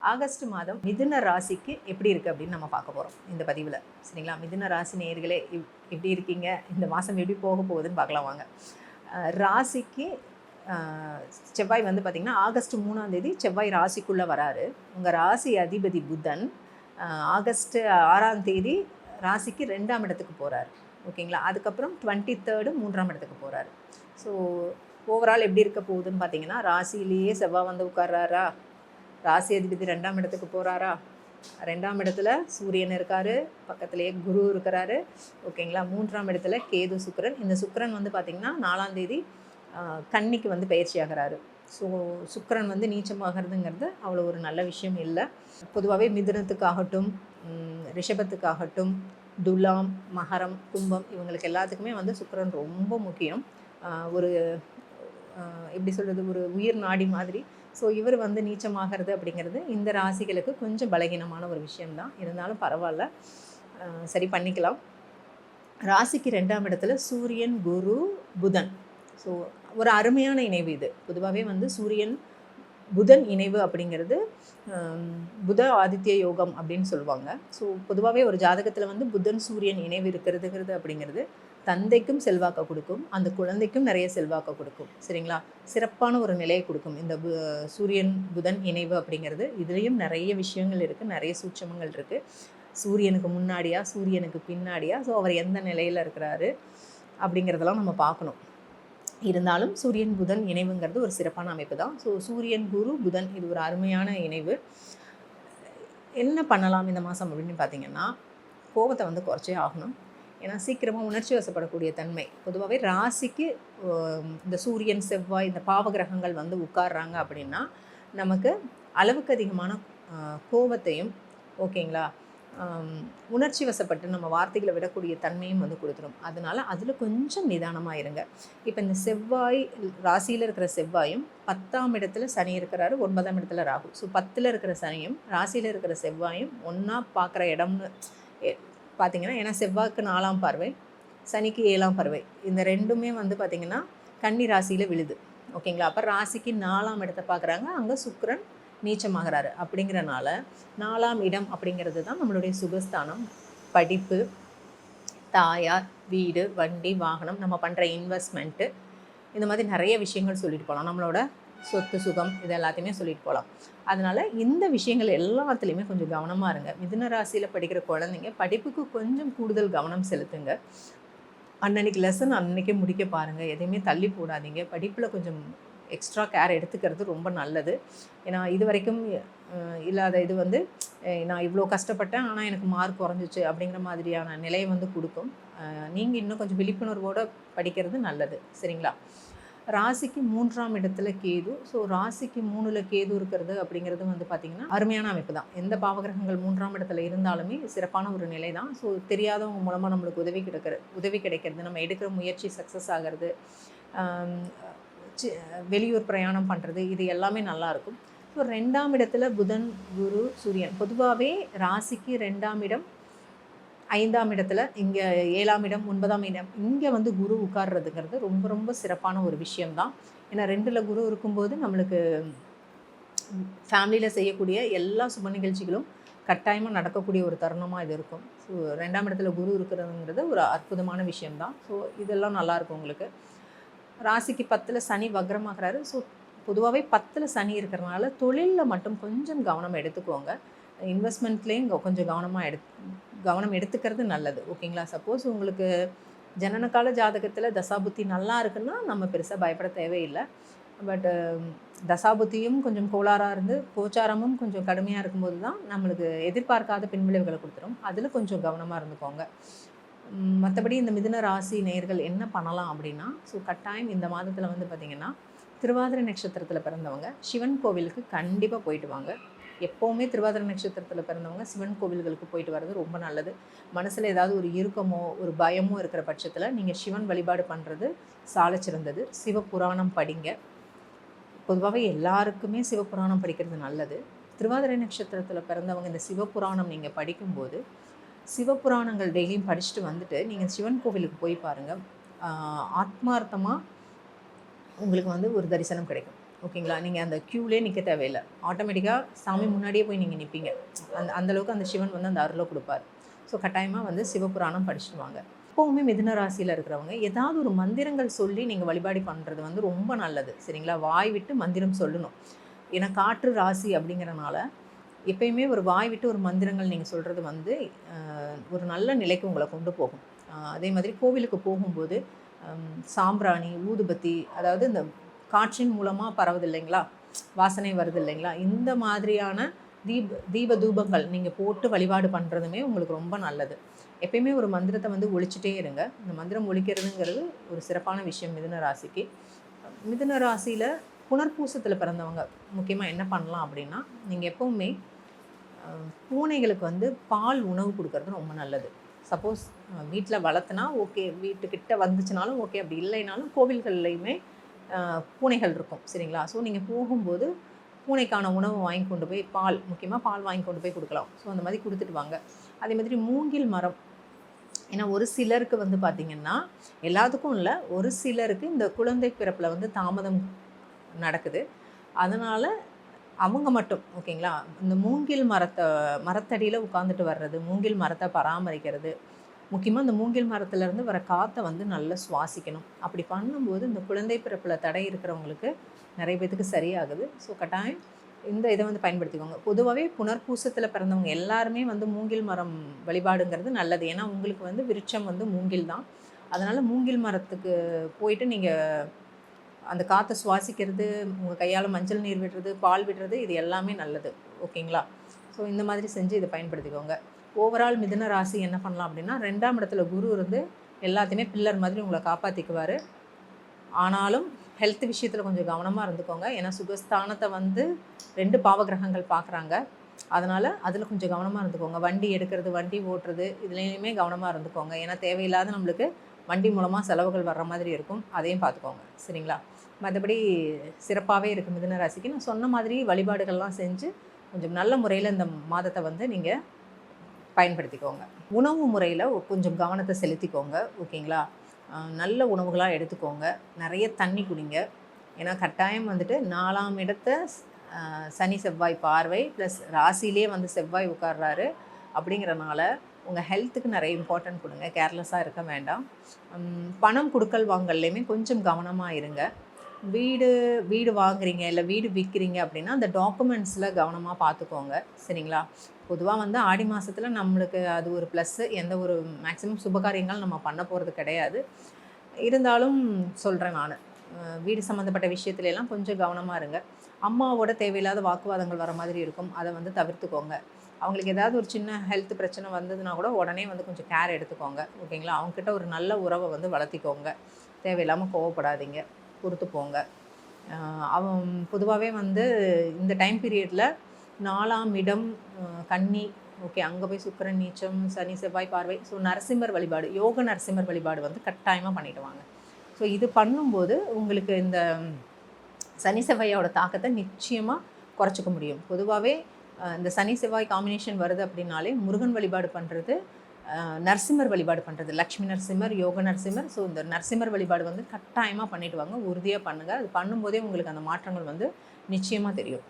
August மாதம் மிதுன ராசிக்கு எப்படி இருக்குது அப்படின்னு நம்ம பார்க்க போகிறோம் இந்த பதிவில். சரிங்களா? மிதுன ராசி நேயர்களே எப்படி இருக்கீங்க? இந்த மாதம் எப்படி போக போகுதுன்னு பார்க்கலாம் வாங்க. ராசிக்கு செவ்வாய் வந்து பார்த்திங்கன்னா ஆகஸ்ட் 3ஆம் தேதி செவ்வாய் ராசிக்குள்ளே வராரு. உங்கள் ராசி அதிபதி புதன் ஆகஸ்ட் 6ஆம் தேதி ராசிக்கு 2ஆம் இடத்துக்கு போகிறாரு. ஓகேங்களா? அதுக்கப்புறம் 23 3ஆம் இடத்துக்கு போகிறாரு. ஸோ ஓவரால் எப்படி இருக்க போகுதுன்னு பார்த்தீங்கன்னா, ராசியிலேயே செவ்வாய் வந்து உட்கார்றாரா, ராசி அதிபதி 2ஆம் இடத்துக்கு போகிறாரா, 2ஆம் இடத்துல சூரியன் இருக்கார், பக்கத்துலேயே குரு இருக்கிறாரு. ஓகேங்களா? 3ஆம் இடத்துல கேது சுக்கிரன். இந்த சுக்கிரன் வந்து பார்த்திங்கன்னா 4ஆம் தேதி கன்னிக்கு வந்து பயிற்சி ஆகிறாரு. ஸோ சுக்கிரன் வந்து நீச்சமாகிறதுங்கிறது அவ்வளோ ஒரு நல்ல விஷயம் இல்லை. பொதுவாகவே மிதுனத்துக்காகட்டும், ரிஷபத்துக்காகட்டும், துலாம், மகரம், கும்பம் இவங்களுக்கு எல்லாத்துக்குமே வந்து சுக்கிரன் ரொம்ப முக்கியம். ஒரு எப்படி சொல்கிறது, ஒரு உயிர் நாடி மாதிரி. ஸோ இவர் வந்து நீச்சமாகிறது அப்படிங்கிறது இந்த ராசிகளுக்கு கொஞ்சம் பலகீனமான ஒரு விஷயம்தான். இருந்தாலும் பரவாயில்ல, சரி பண்ணிக்கலாம். ராசிக்கு 2ஆம் இடத்துல சூரியன், குரு, புதன். ஸோ ஒரு அருமையான இணைவு இது. பொதுவாகவே வந்து சூரியன் புதன் இணைவு அப்படிங்கிறது புத ஆதித்ய யோகம் அப்படின்னு சொல்லுவாங்க. ஸோ பொதுவாகவே ஒரு ஜாதகத்தில் வந்து புதன் சூரியன் இணைவு இருக்கிறதுங்கிறது அப்படிங்கிறது தந்தைக்கும் செல்வாக்கை கொடுக்கும், அந்த குழந்தைக்கும் நிறைய செல்வாக்கை கொடுக்கும். சரிங்களா? சிறப்பான ஒரு நிலையை கொடுக்கும் இந்த சூரியன் புதன் இணைவு அப்படிங்கிறது. இதுலேயும் நிறைய விஷயங்கள் இருக்குது, நிறைய சூட்சமங்கள் இருக்குது. சூரியனுக்கு முன்னாடியா, சூரியனுக்கு பின்னாடியா, ஸோ அவர் எந்த நிலையில் இருக்கிறாரு அப்படிங்கிறதெல்லாம் நம்ம பார்க்கணும். இருந்தாலும் சூரியன் புதன் இணைவுங்கிறது ஒரு சிறப்பான அமைப்பு தான். ஸோ சூரியன் குரு புதன் இது ஒரு அருமையான இணைவு. என்ன பண்ணலாம் இந்த மாதம் அப்படின்னு பார்த்தீங்கன்னா, கோபத்தை வந்து குறைச்சே ஆகணும். ஏன்னா சீக்கிரமாக உணர்ச்சி வசப்படக்கூடிய தன்மை. பொதுவாகவே ராசிக்கு இந்த சூரியன், செவ்வாய், இந்த பாவகிரகங்கள் வந்து உட்கார்றாங்க அப்படின்னா நமக்கு அளவுக்கு அதிகமான கோபத்தையும், ஓகேங்களா, உணர்ச்சி வசப்பட்டு நம்ம வார்த்தைகளை விடக்கூடிய தன்மையும் வந்து கொடுத்துரும். அதனால் அதில் கொஞ்சம் நிதானமாக இருங்க. இப்போ இந்த செவ்வாய் ராசியில் இருக்கிற செவ்வாயும் 10ஆம் இடத்துல சனி இருக்கிறாரு, 9ஆம் இடத்துல ராகு. ஸோ 10ல் இருக்கிற சனியும் ராசியில் இருக்கிற செவ்வாயும் ஒன்றா பார்க்குற இடம்னு பார்த்திங்கன்னா, ஏன்னா செவ்வாய்க்கு 4ஆம் பார்வை, சனிக்கு 7ஆம் பார்வை, இந்த ரெண்டுமே வந்து பார்த்திங்கன்னா கன்னி ராசியில் விழுது. ஓகேங்களா? அப்போ ராசிக்கு 4ஆம் இடத்தை பார்க்குறாங்க, அங்கே சுக்கிரன் நீச்சமாகிறாரு. அப்படிங்கிறனால 4ஆம் இடம் அப்படிங்கிறது தான் நம்மளுடைய சுகஸ்தானம். படிப்பு, தாயார், வீடு, வண்டி, வாகனம், நம்ம பண்ணுற இன்வெஸ்ட்மெண்ட்டு, இந்த மாதிரி நிறைய விஷயங்கள் சொல்லிட்டு போகலாம். நம்மளோட சொத்து சுகம் இது எல்லாத்தையுமே சொல்லிட்டு போகலாம். அதனால் இந்த விஷயங்கள் எல்லாத்துலேயுமே கொஞ்சம் கவனமாக இருங்க. மிதுன ராசியில் படிக்கிற குழந்தைங்க படிப்புக்கு கொஞ்சம் கூடுதல் கவனம் செலுத்துங்க. அன்னன்னைக்கு லெசன் அன்றைக்கே முடிக்க பாருங்கள். எதையுமே தள்ளி போடாதீங்க. படிப்பில் கொஞ்சம் எக்ஸ்ட்ரா கேர் எடுத்துக்கிறது ரொம்ப நல்லது. ஏன்னா இது வரைக்கும் இல்லாத இது வந்து நான் இவ்வளோ கஷ்டப்பட்டேன் ஆனால் எனக்கு மார்க் குறைஞ்சிச்சு அப்படிங்கிற மாதிரியான நிலையை வந்து கொடுக்கும். நீங்கள் இன்னும் கொஞ்சம் விழிப்புணர்வோடு படிக்கிறது நல்லது. சரிங்களா? ராசிக்கு 3ஆம் இடத்துல கேது. ஸோ ராசிக்கு 3ல் கேது இருக்கிறது அப்படிங்கிறது வந்து பார்த்திங்கன்னா அருமையான அமைப்பு தான். எந்த பாவகிரகங்கள் 3ஆம் இடத்துல இருந்தாலுமே சிறப்பான ஒரு நிலை தான். ஸோ தெரியாதவங்க மூலமாக நம்மளுக்கு உதவி கிடைக்கிறது, நம்ம எடுக்கிற முயற்சி சக்ஸஸ் ஆகிறது, வெளியூர் பிரயாணம் பண்ணுறது, இது எல்லாமே நல்லாயிருக்கும். ஸோ 2ஆம் இடத்துல புதன், குரு, சூரியன். பொதுவாகவே ராசிக்கு 2ஆம் இடம், 5ஆம் இடத்துல, இங்கே 7ஆம் இடம், 9ஆம் இடம், இங்கே வந்து குரு உட்கார்றதுங்கிறது ரொம்ப ரொம்ப சிறப்பான ஒரு விஷயம்தான். ஏன்னா 2ல் குரு இருக்கும்போது நம்மளுக்கு ஃபேமிலியில் செய்யக்கூடிய எல்லா சுப நிகழ்ச்சிகளும் கட்டாயமாக நடக்கக்கூடிய ஒரு தருணமாக இது இருக்கும். ஸோ 2ஆம் இடத்துல குரு இருக்கிறதுங்கிறது ஒரு அற்புதமான விஷயம்தான். ஸோ இதெல்லாம் நல்லாயிருக்கும் உங்களுக்கு. ராசிக்கு 10ல் சனி வக்ரமாகிறாரு. ஸோ பொதுவாகவே 10ல் சனி இருக்கிறனால தொழிலில் மட்டும் கொஞ்சம் கவனம் எடுத்துக்கோங்க. இன்வெஸ்ட்மெண்ட்லேயும் கொஞ்சம் கவனம் எடுத்துக்கிறது நல்லது. ஓகேங்களா? சப்போஸ் உங்களுக்கு ஜனனகால ஜாதகத்தில் தசாபுத்தி நல்லா இருக்குன்னா நம்ம பெருசாக பயப்பட தேவையில்லை. பட் தசாபுத்தியும் கொஞ்சம் கோளாறாக இருந்து கோச்சாரமும் கொஞ்சம் கடுமையாக இருக்கும்போது தான் நம்மளுக்கு எதிர்பார்க்காத பின்விளைவுகளை கொடுத்துரும். அதில் கொஞ்சம் கவனமாக இருந்துக்கோங்க. மற்றபடி இந்த மிதுன ராசி நேயர்கள் என்ன பண்ணலாம் அப்படின்னா, ஸோ கட்டாயம் இந்த மாதத்தில் வந்து பார்த்திங்கன்னா திருவாதிரை நட்சத்திரத்தில் பிறந்தவங்க சிவன் கோவிலுக்கு கண்டிப்பாக போயிட்டு வாங்க. எப்போவுமே திருவாதிரை நட்சத்திரத்தில் பிறந்தவங்க சிவன் கோவில்களுக்கு போயிட்டு வர்றது ரொம்ப நல்லது. மனசில் ஏதாவது ஒரு இறுக்கமோ ஒரு பயமோ இருக்கிற பட்சத்தில் நீங்கள் சிவன் வழிபாடு பண்ணுறது சால சிறந்தது. சிவபுராணம் படிங்க. பொதுவாகவே எல்லாருக்குமே சிவபுராணம் படிக்கிறது நல்லது. திருவாதிரை நட்சத்திரத்தில் பிறந்தவங்க இந்த சிவபுராணம் நீங்கள் படிக்கும்போது சிவபுராணங்கள் டெய்லியும் படிச்சுட்டு வந்துட்டு நீங்கள் சிவன் கோவிலுக்கு போய் பாருங்கள். ஆத்மார்த்தமாக உங்களுக்கு வந்து ஒரு தரிசனம் கிடைக்கும். ஓகேங்களா? நீங்கள் அந்த க்யூலே நிற்க தேவையில்லை. ஆட்டோமேட்டிக்காக சாமி முன்னாடியே போய் நீங்கள் நிற்பீங்க. அந்தளவுக்கு அந்த சிவன் வந்து அந்த அருளை கொடுப்பார். ஸோ கட்டாயமாக வந்து சிவபுராணம் படிச்சுட்டு வாங்க. எப்போவுமே மிதுன ராசியில் இருக்கிறவங்க ஏதாவது ஒரு மந்திரங்கள் சொல்லி நீங்கள் வழிபாடு பண்ணுறது வந்து ரொம்ப நல்லது. சரிங்களா? வாய் விட்டு மந்திரம் சொல்லணும். ஏன்னா காற்று ராசி அப்படிங்கிறனால எப்பயுமே ஒரு வாய் விட்டு ஒரு மந்திரங்கள் நீங்கள் சொல்கிறது வந்து ஒரு நல்ல நிலைக்கு உங்களை கொண்டு போகும். அதே மாதிரி கோவிலுக்கு போகும்போது சாம்பிராணி, ஊதுபத்தி, அதாவது இந்த காற்றின் மூலமாக பரவுது இல்லைங்களா, வாசனை வருது இல்லைங்களா, இந்த மாதிரியான தீப தூபங்கள் நீங்கள் போட்டு வழிபாடு பண்ணுறதுமே உங்களுக்கு ரொம்ப நல்லது. எப்பயுமே ஒரு மந்திரத்தை வந்து ஒழிச்சிட்டே இருங்க. இந்த மந்திரம் ஒழிக்கிறதுங்கிறது ஒரு சிறப்பான விஷயம் மிதுன ராசிக்கு. மிதுன ராசியில் புனர்பூசத்தில் பிறந்தவங்க முக்கியமாக என்ன பண்ணலாம் அப்படின்னா, நீங்கள் எப்போவுமே பூனைகளுக்கு வந்து பால் உணவு கொடுக்கறது ரொம்ப நல்லது. சப்போஸ் வீட்டில் வளர்த்துனா ஓகே, வீட்டுக்கிட்ட வந்துச்சுனாலும் ஓகே, அப்படி இல்லைனாலும் கோவில்கள்லையுமே பூனைகள் இருக்கும். சரிங்களா? ஸோ நீங்கள் போகும்போது பூனைக்கான உணவு வாங்கி கொண்டு போய் முக்கியமாக பால் வாங்கி கொண்டு போய் கொடுக்கலாம். ஸோ அந்த மாதிரி கொடுத்துட்டு வாங்க. அதே மாதிரி மூங்கில் மரம், ஏன்னா ஒரு சிலருக்கு வந்து பார்த்திங்கன்னா, எல்லாத்துக்கும் இல்லை, ஒரு சிலருக்கு இந்த குழந்தை பிறப்பில் வந்து தாமதம் நடக்குது. அதனால் அவங்க மட்டும் ஓகேங்களா, இந்த மூங்கில் மரத்தடியில் உட்காந்துட்டு வர்றது, மூங்கில் மரத்தை பராமரிக்கிறது, முக்கியமாக இந்த மூங்கில் மரத்துலேருந்து வர காற்றை வந்து நல்லா சுவாசிக்கணும். அப்படி பண்ணும்போது இந்த குழந்தை பிறப்பில் தடை இருக்கிறவங்களுக்கு நிறைய பேத்துக்கு சரியாகுது. ஸோ கட்டாயம் இந்த இதை வந்து பயன்படுத்திக்கோங்க. பொதுவாகவே புனர்பூசத்தில் பிறந்தவங்க எல்லாருமே வந்து மூங்கில் மரம் வழிபாடுங்கிறது நல்லது. ஏன்னா உங்களுக்கு வந்து விருட்சம் வந்து மூங்கில் தான். அதனால் மூங்கில் மரத்துக்கு போயிட்டு நீங்கள் அந்த காற்றை சுவாசிக்கிறது, உங்கள் கையால் மஞ்சள் நீர் விடுறது, பால் விடுறது, இது எல்லாமே நல்லது. ஓகேங்களா? ஸோ இந்த மாதிரி செஞ்சு இதை பயன்படுத்திக்கோங்க. ஓவரால் மிதுன ராசி என்ன பண்ணலாம் அப்படின்னா, 2ஆம் இடத்துல குரு இருந்து எல்லாத்தையுமே பில்லர் மாதிரி உங்களை காப்பாற்றிக்குவார். ஆனாலும் ஹெல்த் விஷயத்தில் கொஞ்சம் கவனமாக இருந்துக்கோங்க. ஏன்னா சுகஸ்தானத்தை வந்து 2 பாவகிரகங்கள் பார்க்குறாங்க. அதனால் அதில் கொஞ்சம் கவனமாக இருந்துக்கோங்க. வண்டி எடுக்கிறது, வண்டி ஓட்டுறது, இதுலேயுமே கவனமாக இருந்துக்கோங்க. ஏன்னா தேவையில்லாத நம்மளுக்கு வண்டி மூலமாக செலவுகள் வர்ற மாதிரி இருக்கும். அதையும் பார்த்துக்கோங்க. சரிங்களா? மற்றபடி சிறப்பாகவே இருக்குது மிதுன ராசிக்கு. நான் சொன்ன மாதிரி வழிபாடுகள்லாம் செஞ்சு கொஞ்சம் நல்ல முறையில் இந்த மாதத்தை வந்து நீங்கள் பயன்படுத்திக்கோங்க. உணவு முறையில் கொஞ்சம் கவனத்தை செலுத்திக்கோங்க. ஓகேங்களா? நல்ல உணவுகளாக எடுத்துக்கோங்க. நிறைய தண்ணி குடிங்க. ஏன்னா கட்டாயம் வந்துட்டு 4ஆம் இடத்தை சனி செவ்வாய் பார்வை ப்ளஸ் ராசியிலே வந்து செவ்வாய் உட்கார்றாரு. அப்படிங்கிறனால உங்கள் ஹெல்த்துக்கு நிறைய இம்பார்ட்டன்ட் கொடுங்க. கேர்லெஸ்ஸாக இருக்க வேண்டாம். பணம் கொடுக்கல் வாங்கல்லையுமே கொஞ்சம் கவனமாக இருங்க. வீடு வாங்குறீங்க, இல்லை வீடு விற்கிறீங்க அப்படின்னா அந்த டாக்குமெண்ட்ஸில் கவனமாக பார்த்துக்கோங்க. சரிங்களா? பொதுவாக வந்து ஆடி மாதத்தில் நம்மளுக்கு அது ஒரு ப்ளஸ்ஸு. எந்த ஒரு மேக்ஸிமம் சுபகாரியங்கள் நம்ம பண்ண போகிறது கிடையாது. இருந்தாலும் சொல்கிறேன் நான், வீடு சம்மந்தப்பட்ட விஷயத்துலலாம் கொஞ்சம் கவனமாக இருங்க. அம்மாவோட தேவையில்லாத வாக்குவாதங்கள் வர மாதிரி இருக்கும். அதை வந்து தவிர்த்துக்கோங்க. அவங்களுக்கு ஏதாவது ஒரு சின்ன ஹெல்த் பிரச்சனை வந்ததுன்னா கூட உடனே வந்து கொஞ்சம் கேர் எடுத்துக்கோங்க. ஓகேங்களா? அவங்கக்கிட்ட ஒரு நல்ல உறவை வந்து வளர்த்திக்கோங்க. தேவையில்லாமல் கோவப்படாதீங்க, பொறுத்து போங்க. அவன் பொதுவாகவே வந்து இந்த டைம் பீரியடில் 4ஆம் இடம் கன்னி, ஓகே, அங்கே போய் சுக்கிரன் நீச்சம், சனி செவ்வாய் பார்வை. ஸோ நரசிம்மர் வழிபாடு, யோக நரசிம்மர் வழிபாடு வந்து கட்டாயமாக பண்ணிட்டு வாங்க. ஸோ இது பண்ணும்போது உங்களுக்கு இந்த சனி செவ்வாயோட தாக்கத்தை நிச்சயமாக குறைச்சிக்க முடியும். பொதுவாகவே இந்த சனி செவ்வாய் காம்பினேஷன் வருது அப்படின்னாலே முருகன் வழிபாடு பண்ணுறது, நரசிம்மர் வழிபாடு பண்ணுறது, லக்ஷ்மி நரசிம்மர், யோக நரசிம்மர். ஸோ இந்த நரசிம்மர் வழிபாடு வந்து கட்டாயமாக பண்ணிவிட்டு வாங்க. உறுதியாக பண்ணுங்கள். அது பண்ணும்போதே உங்களுக்கு அந்த மாற்றங்கள் வந்து நிச்சயமாக தெரியும்.